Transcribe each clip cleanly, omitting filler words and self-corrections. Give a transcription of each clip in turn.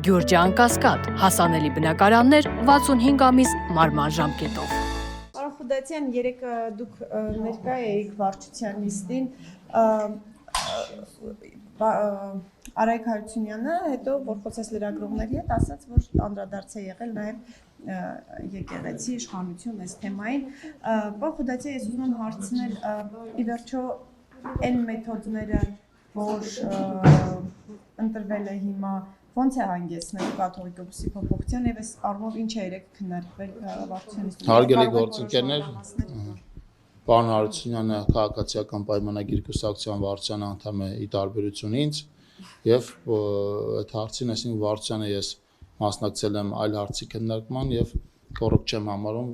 Գյուրջան Կասկադ, հասանելի բնակարաններ 65 ամիս մարման ժամկետով։ Պարոն Խուդացյան, երեկ դուք ներկա էիք վարչության նիստին, Արայք Հարությունյանը հետո որ խոսեց լրագրողների հետ ասաց, որ անդրադարձ է եղել նաև եկեղեցի իշխանություն այս թեմային։ Պարոն Խուդացյան, ես ուզում եմ հարցնել, ի վերջո այն մեթոդները, որ ընտրվել է հիմա, ոնց է հանգեցնել կաթողիկոսի փոփոխության եւ այս առումով ինչ է երեք քննարկվել վարչության։ Հարգելի գործընկերներ, պարոն Հարությունյանը քաղաքացիական պայմանագիր կուսակցության վարչության անդամ է ի տարբերություն ինձ եւ այդ հարցին այսինքն վարչությանը ես մասնակցել եմ այլ հարցի քննարկման եւ կոռեկտ չեմ համարում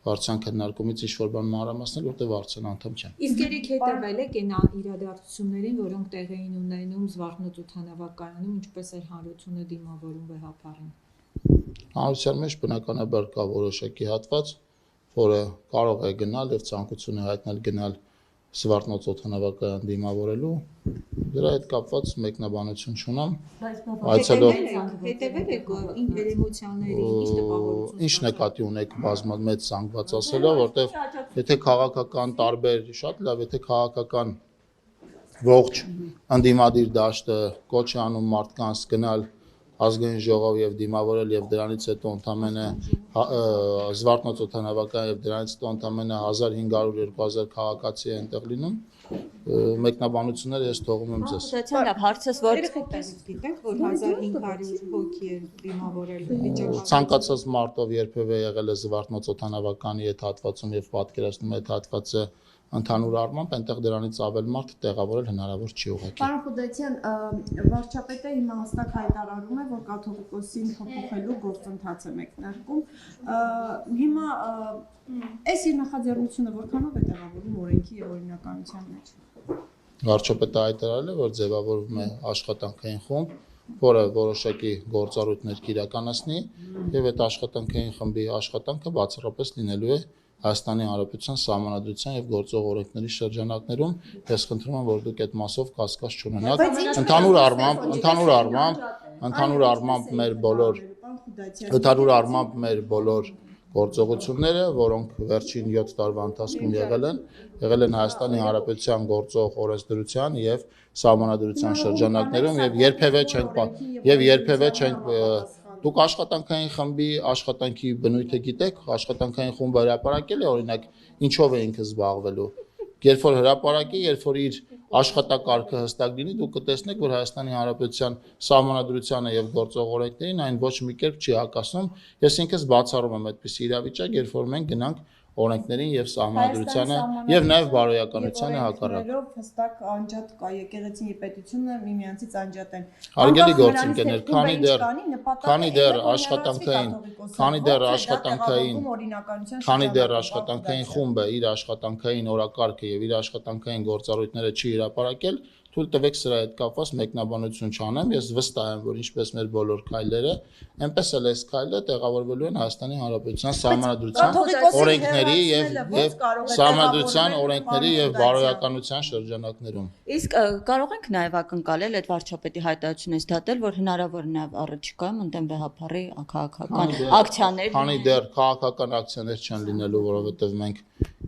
վարչության քննարկումից ինչ-որ բան մանրամասնել, որտեղ վարչության անդամ չեմ։ Իսկ երեք հետևել եք այն իրադարձություններին, որոնք տեղի էին ունենում Զվարթնոց օդանավակայանում, ինչպես էր հանրությունը դիմավորում վեհապարին։ Հանրության մեջ բնականաբար կա որոշակի հատված, որը կարող է գնալ եւ ցանկություն է հայտնել գնալ Զվարթնոց օդանավակայան դիմավորելու, դրա հետ կապված մեկնաբանություն չունեմ։ Այցելող հետևել եք էմոցիաների, ինչ տպավորություն։ Ինչ նկատի ունեք բազմամեծ զանգված ասելով, որտեղ եթե քաղաքական տարբեր, շատ լավ, եթե քաղաքական ողջ ընդդիմադիր դաշտը կոչ է անում մարդկանց գնալ ազգային ժողով եւ դիմավորել եւ դրանից հետո ընդամենը Զվարթնոց օդանավակայան եւ դրանից հետո ընդամենը 1500-2000 քաղաքացի է այնտեղ լինում, մեկնաբանությունները ես թողում եմ ձեզ։ Լավ, հարցս որ գիտեք, որ 1500 հոգի է դիմավորել վիճակը։ Ցանկացած մարտով երբևէ եղել է Զվարթնոց օդանավականի այդ հատվածում եւ պատկերացնում այդ հատվածը ընդհանուր առմամբ այնտեղ դրանից ավել մարդ տեղավորել հնարավոր չի ուղղակի։ Պարոն Խուդացյան, վարչապետը հիմա հստակ հայտարարում է, որ կաթողիկոսին փոփոխելու գործընթաց է մեկնարկում։ Հիմա այս իր նախաձեռնությունը որքանով է տեղավորվում օրենքի եւ օրինականության մեջ։ Վարչապետը հայտարարել է, որ ձևավորվում է աշխատանքային խումբ, որը որոշակի գործառույթներ կիրականացնի եւ այդ աշխատանքային խմբի աշխատանքը բացառապես լինելու է Հայաստանի Հանրապետության Սահմանադրության եւ գործող օրենքների շրջանակներում, ես խնդրում եմ, որ դուք այդ մասով կասկած չունենաք։ Ընդհանուր առմամբ մեր բոլոր գործողությունները, որոնք վերջին 7 տարվա ընթացքում եղել են Հայաստանի Հանրապետության գործող օրենսդրության եւ Սահմանադրության շրջանակներում եւ երբևէ չենք Դուք աշխատանքային խմբի աշխատանքի բնույթը գիտեք, աշխատանքային խումբը հրապարակել է օրինակ ինչով է ինքը զբաղվելու։ Երբ որ հրապարակի, երբ որ իր աշխատակարգը հստակ լինի, դուք կտեսնեք, որ Հայաստանի Հանրապետության Սահմանադրությանը եւ գործող օրենքներին այն ոչ մի կերպ չի հակասում։ Ես ինքս բացառում եմ այդպիսի իրավիճակ, երբ որ մենք գնանք օրենքներին եւ Սահմանադրությանը եւ նաեւ բարոյականությանը հակառակ։ Հստակ անջատ կա եկեղեցին եւ պետությունը միմյանցից անջատ են։ Հարգելի գործընկերներ, քանի դեռ աշխատանքային խումբը իր աշխատանքային օրակարգը եւ իր աշխատանքային գործառույթները չի հրապարակել, թույլ տվեք սրա հետ կապված մեկնաբանություն չանեմ, ես վստահ եմ, որ ինչպես մեր բոլոր քայլերը, այնպես էլ այս քայլը տեղավորվելու են Հայաստանի Հանրապետության Սահմանադրության օրենքների եւ բարոյականության շրջանակներում։ Իսկ կարող ենք նաեւ ակնկալել այդ վարչապետի հայտարարությունից դատել, որ հնարավոր է նաեւ առաջիկայում ընդդեմ վեհապարի քաղաքական ակցիաներ։ Քանի դեռ քաղաքական ակցիաներ չեն լինելու, որովհետեւ մենք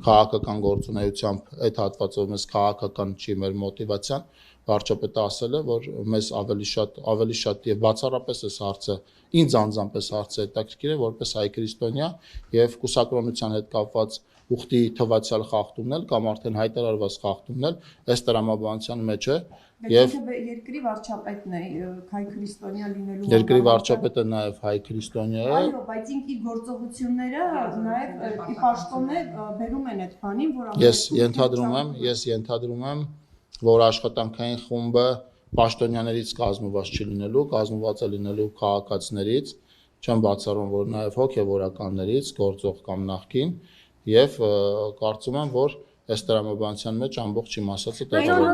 քաղաքական գործունեությամբ այդ հատվածով մեզ քաղաքական չի մեր մոտիվացիան, վարչապետը ասել է, որ մեզ ավելի շատ եւ բացառապես այս հարցը ինձ անձամբ այս հարցը հետաքրքիր է որպես հայ քրիստոնյա եւ կուսակրոնության հետ կապված ուխտի թվացial խախտումներ կամ արդեն հայտարարված խախտումներ այս տրամաբանության մեջ է եւ երկրի վարչապետն է հայ քրիստոնյա լինելու երկրի վարչապետը նաեւ հայ քրիստոնյա է այո բայց ինքի գործողությունները նաեւ ի պաշտոնե բերում են այդ բանին որ ես ենթադրում եմ որ աշխատանքային խումբը պաշտոնյաներից կազմված չի լինելու կազմված է լինելու քաղաքացիներից չեմ բացառում որ նաեւ հոգեվորականներից գործող կամ նախկին եւ կարծում եմ որ այս տրամաբանության մեջ ամբողջ իմաստը տեղավորվում